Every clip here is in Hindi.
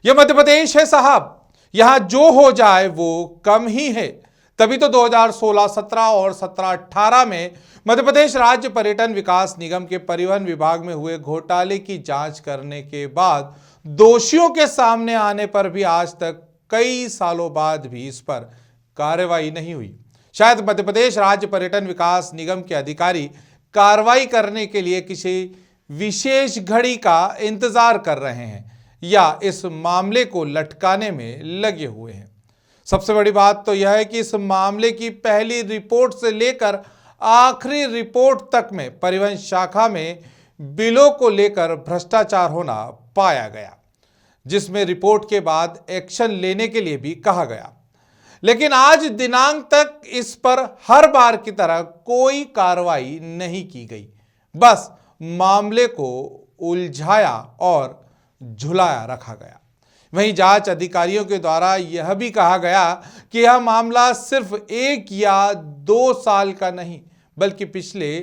यह मध्य प्रदेश है साहब, यहां जो हो जाए वो कम ही है। तभी तो 2016-17 और 17-18 में मध्य प्रदेश राज्य पर्यटन विकास निगम के परिवहन विभाग में हुए घोटाले की जांच करने के बाद दोषियों के सामने आने पर भी आज तक कई सालों बाद भी इस पर कार्रवाई नहीं हुई। शायद मध्य प्रदेश राज्य पर्यटन विकास निगम के अधिकारी कार्रवाई करने के लिए किसी विशेष घड़ी का इंतजार कर रहे हैं या इस मामले को लटकाने में लगे हुए हैं। सबसे बड़ी बात तो यह है कि इस मामले की पहली रिपोर्ट से लेकर आखिरी रिपोर्ट तक में परिवहन शाखा में बिलों को लेकर भ्रष्टाचार होना पाया गया, जिसमें रिपोर्ट के बाद एक्शन लेने के लिए भी कहा गया। लेकिन आज दिनांक तक इस पर हर बार की तरह कोई कार्रवाई नहीं की गई, बस मामले को उलझाया और झुलाया रखा गया। वहीं जांच अधिकारियों के द्वारा यह भी कहा गया कि यह मामला सिर्फ 1 या 2 साल का नहीं बल्कि पिछले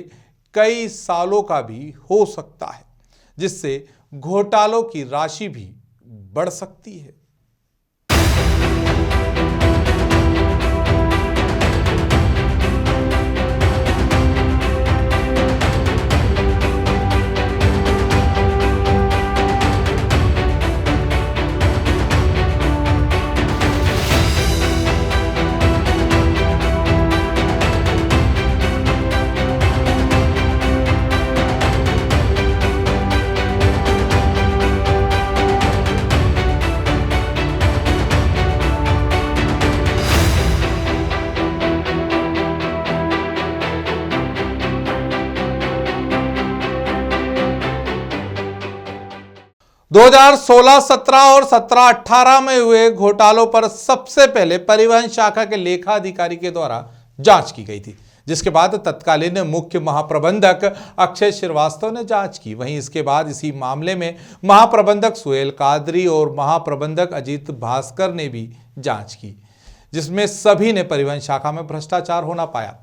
कई सालों का भी हो सकता है, जिससे घोटालों की राशि भी बढ़ सकती है। दो 2016-17 और 17-18 में हुए घोटालों पर सबसे पहले परिवहन शाखा के लेखा अधिकारी के द्वारा जांच की गई थी, जिसके बाद तत्कालीन मुख्य महाप्रबंधक अक्षय श्रीवास्तव ने जांच की। वहीं इसके बाद इसी मामले में महाप्रबंधक सुहेल कादरी और महाप्रबंधक अजीत भास्कर ने भी जांच की, जिसमें सभी ने परिवहन शाखा में भ्रष्टाचार होना पाया।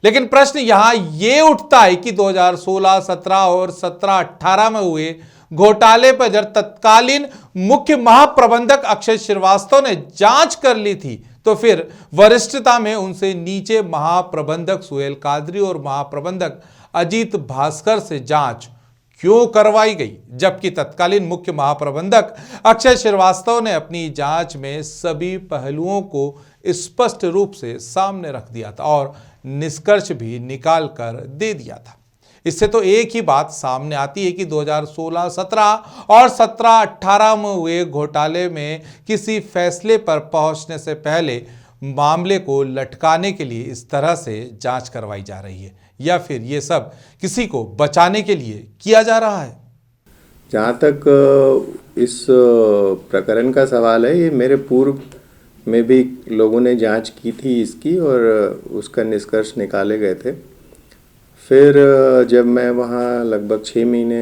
लेकिन प्रश्न यहां यह उठता है कि 2016-17 और 17-18 में हुए घोटाले पर जब तत्कालीन मुख्य महाप्रबंधक अक्षय श्रीवास्तव ने जांच कर ली थी, तो फिर वरिष्ठता में उनसे नीचे महाप्रबंधक सुहेल कादरी और महाप्रबंधक अजीत भास्कर से जांच क्यों करवाई गई, जबकि तत्कालीन मुख्य महाप्रबंधक अक्षय श्रीवास्तव ने अपनी जांच में सभी पहलुओं को स्पष्ट रूप से सामने रख दिया था और निष्कर्ष भी निकाल कर दे दिया था। इससे तो एक ही बात सामने आती है कि 2016-17 और 17-18 में हुए घोटाले में किसी फैसले पर पहुंचने से पहले मामले को लटकाने के लिए इस तरह से जांच करवाई जा रही है, या फिर ये सब किसी को बचाने के लिए किया जा रहा है। जहाँ तक इस प्रकरण का सवाल है, ये मेरे पूर्व में भी लोगों ने जांच की थी इसकी और उसका निष्कर्ष निकाले गए थे। फिर जब मैं वहाँ लगभग 6 महीने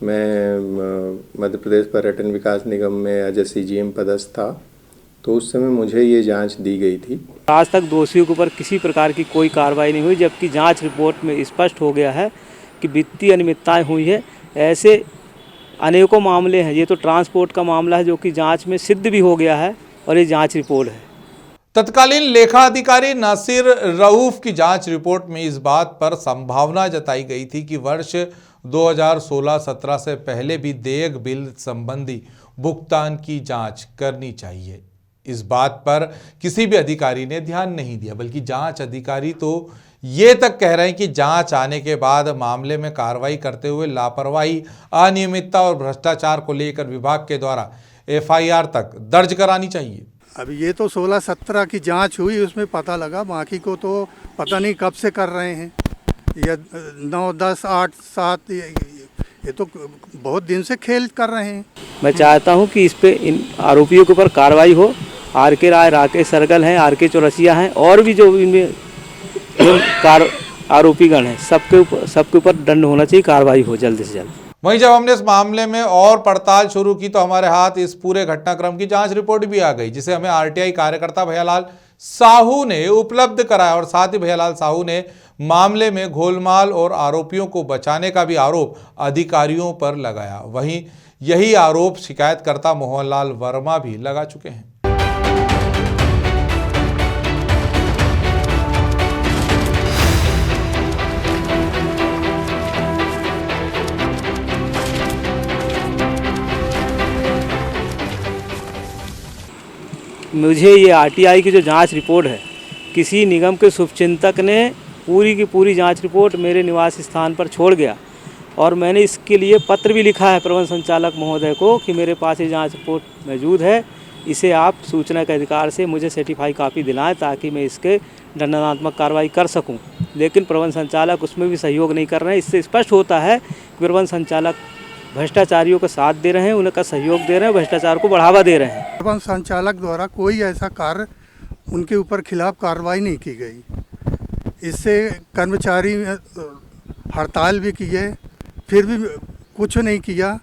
मैं मध्य प्रदेश पर्यटन विकास निगम में एज ए CGM पदस्थ था, तो उस समय मुझे ये जांच दी गई थी। आज तक दोषियों के ऊपर किसी प्रकार की कोई कार्रवाई नहीं हुई, जबकि जांच रिपोर्ट में स्पष्ट हो गया है कि वित्तीय अनियमितताएं हुई है। ऐसे अनेकों मामले हैं। ये तो ट्रांसपोर्ट का मामला है जो कि जांच में सिद्ध भी हो गया है और ये जांच रिपोर्ट है। तत्कालीन लेखा अधिकारी नासिर रऊफ की जांच रिपोर्ट में इस बात पर संभावना जताई गई थी कि वर्ष 2016-17 से पहले भी देयक बिल संबंधी भुगतान की जांच करनी चाहिए। इस बात पर किसी भी अधिकारी ने ध्यान नहीं दिया, बल्कि जांच अधिकारी तो ये तक कह रहे हैं कि जांच आने के बाद मामले में कार्रवाई करते हुए लापरवाही, अनियमितता और भ्रष्टाचार को लेकर विभाग के द्वारा FIR तक दर्ज करानी चाहिए। अभी ये तो 16-17 की जांच हुई, उसमें पता लगा, बाकी को तो पता नहीं कब से कर रहे हैं। ये 9, 10, 8, 7 ये तो बहुत दिन से खेल कर रहे हैं। मैं चाहता हूं कि इस पे इन आरोपियों के ऊपर कार्रवाई हो। RK राय, राकेश सरगल हैं, RK चौरसिया हैं और भी जो इनमें आरोपीगण हैं, सबके ऊपर दंड होना चाहिए, कार्रवाई हो जल्द से जल्द। वहीं जब हमने इस मामले में और पड़ताल शुरू की तो हमारे हाथ इस पूरे घटनाक्रम की जांच रिपोर्ट भी आ गई, जिसे हमें RTI कार्यकर्ता भैयालाल साहू ने उपलब्ध कराया और साथ ही भैयालाल साहू ने मामले में गोलमाल और आरोपियों को बचाने का भी आरोप अधिकारियों पर लगाया। वहीं यही आरोप शिकायतकर्ता मोहनलाल वर्मा भी लगा चुके हैं। मुझे ये आरटीआई की जो जांच रिपोर्ट है, किसी निगम के शुभचिंतक ने पूरी की पूरी जांच रिपोर्ट मेरे निवास स्थान पर छोड़ गया और मैंने इसके लिए पत्र भी लिखा है प्रबंध संचालक महोदय को कि मेरे पास ये जांच रिपोर्ट मौजूद है, इसे आप सूचना के अधिकार से मुझे सर्टिफाई कापी दिलाएं ताकि मैं इसके दंडात्मक कार्रवाई कर सकूं। लेकिन प्रबंध संचालक उसमें भी सहयोग नहीं कर रहे हैं। इससे स्पष्ट होता है कि प्रबंध संचालक भ्रष्टाचारियों का साथ दे रहे हैं, उनका सहयोग दे रहे हैं, भ्रष्टाचार को बढ़ावा दे रहे हैं। प्रबंध संचालक द्वारा कोई ऐसा कार्य उनके ऊपर खिलाफ कार्रवाई नहीं की गई। इससे कर्मचारी हड़ताल भी किए, फिर भी कुछ नहीं किया।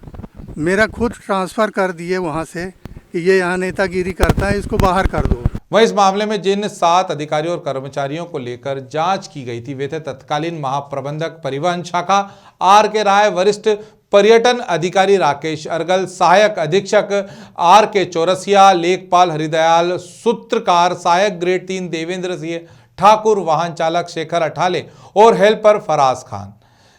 मेरा खुद ट्रांसफ़र कर दिए वहाँ से कि ये यहाँ नेतागिरी करता है, इसको बाहर कर दो। वहीं इस मामले में जिन 7 अधिकारियों और कर्मचारियों को लेकर जांच की गई थी वे थे तत्कालीन महाप्रबंधक परिवहन शाखा आर के राय, वरिष्ठ पर्यटन अधिकारी राकेश अर्गल, सहायक अधीक्षक आर के चौरसिया, लेखपाल हरिदयाल, सूत्रकार सहायक ग्रेड 3 देवेंद्र सिंह ठाकुर, वाहन चालक शेखर अठाले और हेल्पर फराज खान,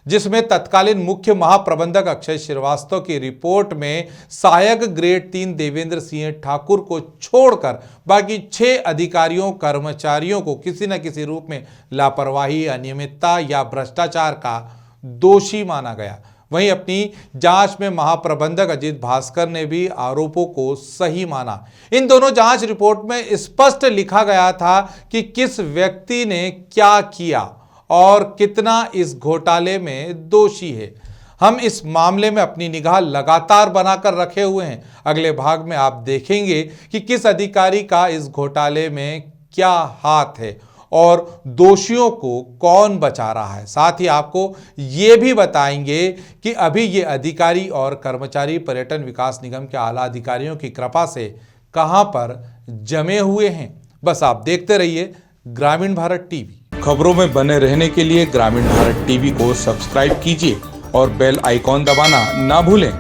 जिसमें तत्कालीन मुख्य महाप्रबंधक अक्षय श्रीवास्तव की रिपोर्ट में सहायक ग्रेड 3 देवेंद्र सिंह ठाकुर को छोड़कर बाकी 6 अधिकारियों कर्मचारियों को किसी न किसी रूप में लापरवाही, अनियमितता या भ्रष्टाचार का दोषी माना गया। वहीं अपनी जांच में महाप्रबंधक अजीत भास्कर ने भी आरोपों को सही माना। इन दोनों जांच रिपोर्ट में स्पष्ट लिखा गया था कि किस व्यक्ति ने क्या किया और कितना इस घोटाले में दोषी है। हम इस मामले में अपनी निगाह लगातार बनाकर रखे हुए हैं। अगले भाग में आप देखेंगे कि किस अधिकारी का इस घोटाले में क्या हाथ है और दोषियों को कौन बचा रहा है। साथ ही आपको ये भी बताएंगे कि अभी ये अधिकारी और कर्मचारी पर्यटन विकास निगम के आला अधिकारियों की कृपा से कहां पर जमे हुए हैं। बस आप देखते रहिए ग्रामीण भारत टीवी। खबरों में बने रहने के लिए ग्रामीण भारत टीवी को सब्सक्राइब कीजिए और बेल आइकॉन दबाना ना भूलें।